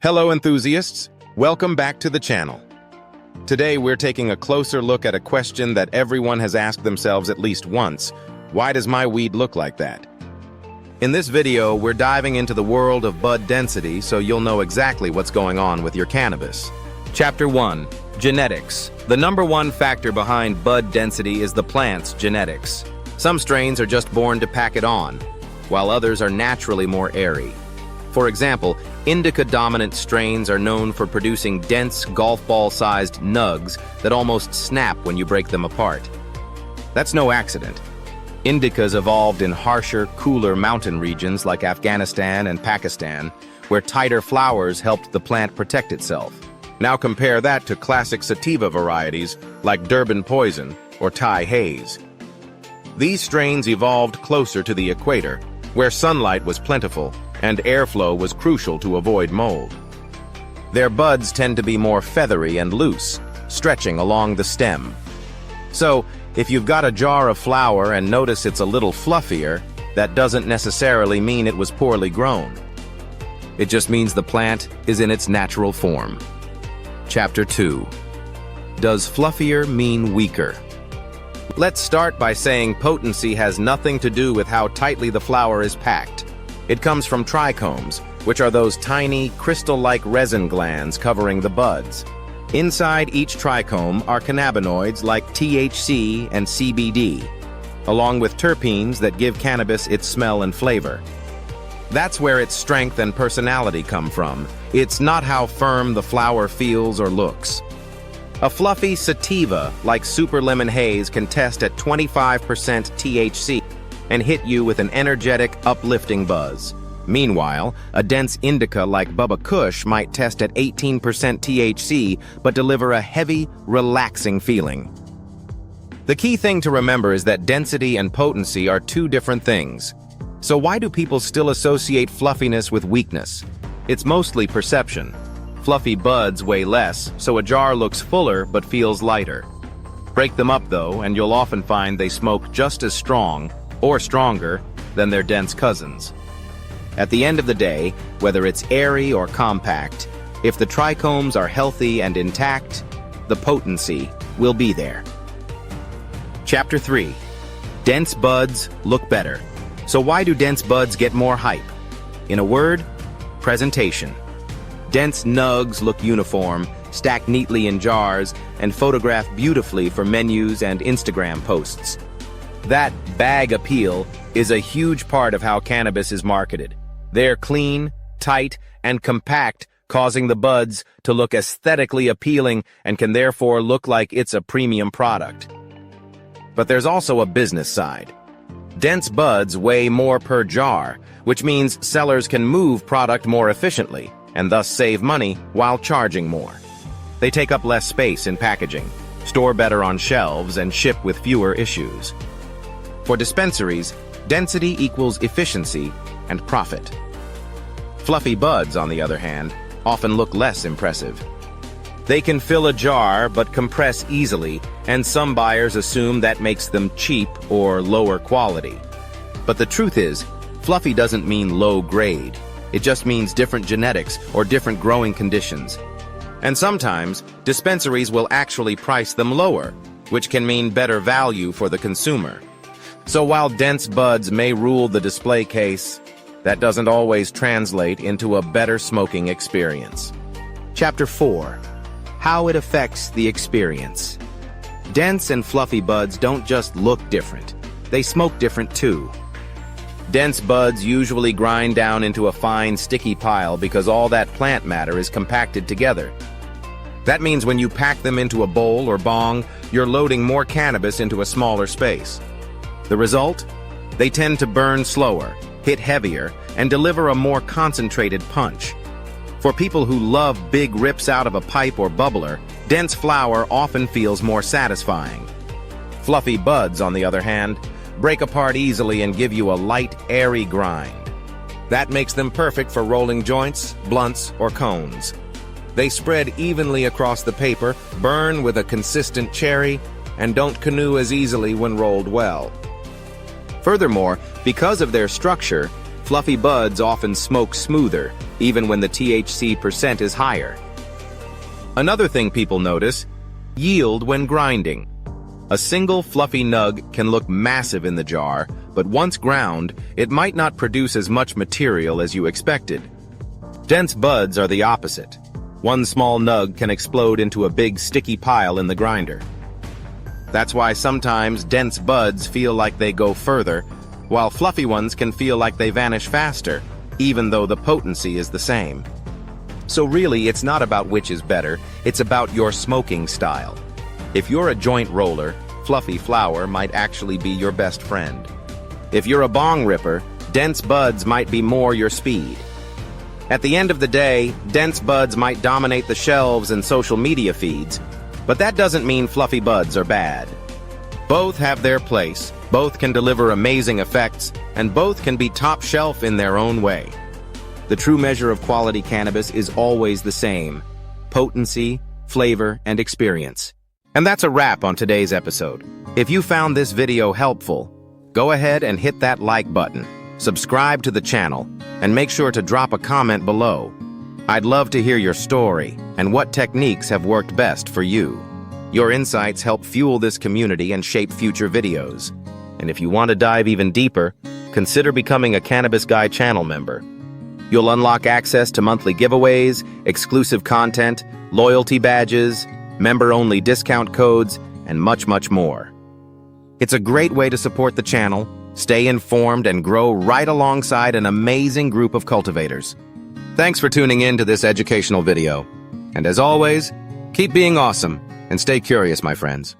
Hello enthusiasts, welcome back to the channel. Today we're taking a closer look at a question that everyone has asked themselves at least once. Why does my weed look like that? In this video, we're diving into the world of bud density so you'll know exactly what's going on with your cannabis. Chapter 1. Genetics. The number one factor behind bud density is the plant's genetics. Some strains are just born to pack it on, while others are naturally more airy. For example, indica-dominant strains are known for producing dense, golf ball-sized nugs that almost snap when you break them apart. That's no accident. Indicas evolved in harsher, cooler mountain regions like Afghanistan and Pakistan, where tighter flowers helped the plant protect itself. Now compare that to classic sativa varieties like Durban Poison or Thai Haze. These strains evolved closer to the equator, where sunlight was plentiful and airflow was crucial to avoid mold. Their buds tend to be more feathery and loose, stretching along the stem. So, if you've got a jar of flower and notice it's a little fluffier, that doesn't necessarily mean it was poorly grown. It just means the plant is in its natural form. Chapter 2. Does fluffier mean weaker? Let's start by saying potency has nothing to do with how tightly the flower is packed. It comes from trichomes, which are those tiny, crystal-like resin glands covering the buds. Inside each trichome are cannabinoids like THC and CBD, along with terpenes that give cannabis its smell and flavor. That's where its strength and personality come from. It's not how firm the flower feels or looks. A fluffy sativa like Super Lemon Haze can test at 25% THC and hit you with an energetic, uplifting buzz. Meanwhile, a dense indica like Bubba Kush might test at 18% THC but deliver a heavy, relaxing feeling. The key thing to remember is that density and potency are two different things. So why do people still associate fluffiness with weakness? It's mostly perception. Fluffy buds weigh less, so a jar looks fuller but feels lighter. Break them up though, and you'll often find they smoke just as strong, or stronger, than their dense cousins. At the end of the day, whether it's airy or compact, if the trichomes are healthy and intact, the potency will be there. Chapter 3. Dense buds look better. So why do dense buds get more hype? In a word, presentation. Dense nugs look uniform, stacked neatly in jars, and photographed beautifully for menus and Instagram posts. That bag appeal is a huge part of how cannabis is marketed. They're clean, tight, and compact, causing the buds to look aesthetically appealing and can therefore look like it's a premium product. But there's also a business side. Dense buds weigh more per jar, which means sellers can move product more efficiently and thus save money while charging more. They take up less space in packaging, store better on shelves, and ship with fewer issues. For dispensaries, density equals efficiency and profit. Fluffy buds, on the other hand, often look less impressive. They can fill a jar but compress easily, and some buyers assume that makes them cheap or lower quality. But the truth is, fluffy doesn't mean low grade. It just means different genetics or different growing conditions. And sometimes, dispensaries will actually price them lower, which can mean better value for the consumer. So while dense buds may rule the display case, that doesn't always translate into a better smoking experience. Chapter 4. How it affects the experience. Dense and fluffy buds don't just look different, they smoke different too. Dense buds usually grind down into a fine, sticky pile because all that plant matter is compacted together. That means when you pack them into a bowl or bong, you're loading more cannabis into a smaller space. The result? They tend to burn slower, hit heavier, and deliver a more concentrated punch. For people who love big rips out of a pipe or bubbler, dense flower often feels more satisfying. Fluffy buds, on the other hand, break apart easily and give you a light, airy grind. That makes them perfect for rolling joints, blunts, or cones. They spread evenly across the paper, burn with a consistent cherry, and don't canoe as easily when rolled well. Furthermore, because of their structure, Fluffy buds often smoke smoother, even when the THC percent is higher. Another thing people notice: yield when grinding. A single fluffy nug can look massive in the jar, but once ground, it might not produce as much material as you expected. Dense buds are the opposite. One small nug can explode into a big sticky pile in the grinder. That's why sometimes dense buds feel like they go further, while fluffy ones can feel like they vanish faster, even though the potency is the same. So really, it's not about which is better, it's about your smoking style. If you're a joint roller, fluffy flower might actually be your best friend. If you're a bong ripper, dense buds might be more your speed. At the end of the day, dense buds might dominate the shelves and social media feeds, but that doesn't mean fluffy buds are bad. Both have their place, both can deliver amazing effects, and both can be top shelf in their own way. The true measure of quality cannabis is always the same: potency, flavor, and experience. And that's a wrap on today's episode. If you found this video helpful, go ahead and hit that like button, subscribe to the channel, and make sure to drop a comment below. I'd love to hear your story and what techniques have worked best for you. Your insights help fuel this community and shape future videos. And if you want to dive even deeper, consider becoming a Cannabis Guy channel member. You'll unlock access to monthly giveaways, exclusive content, loyalty badges, member-only discount codes, and much, much more. It's a great way to support the channel, stay informed, and grow right alongside an amazing group of cultivators. Thanks for tuning in to this educational video. And as always, keep being awesome and stay curious, my friends.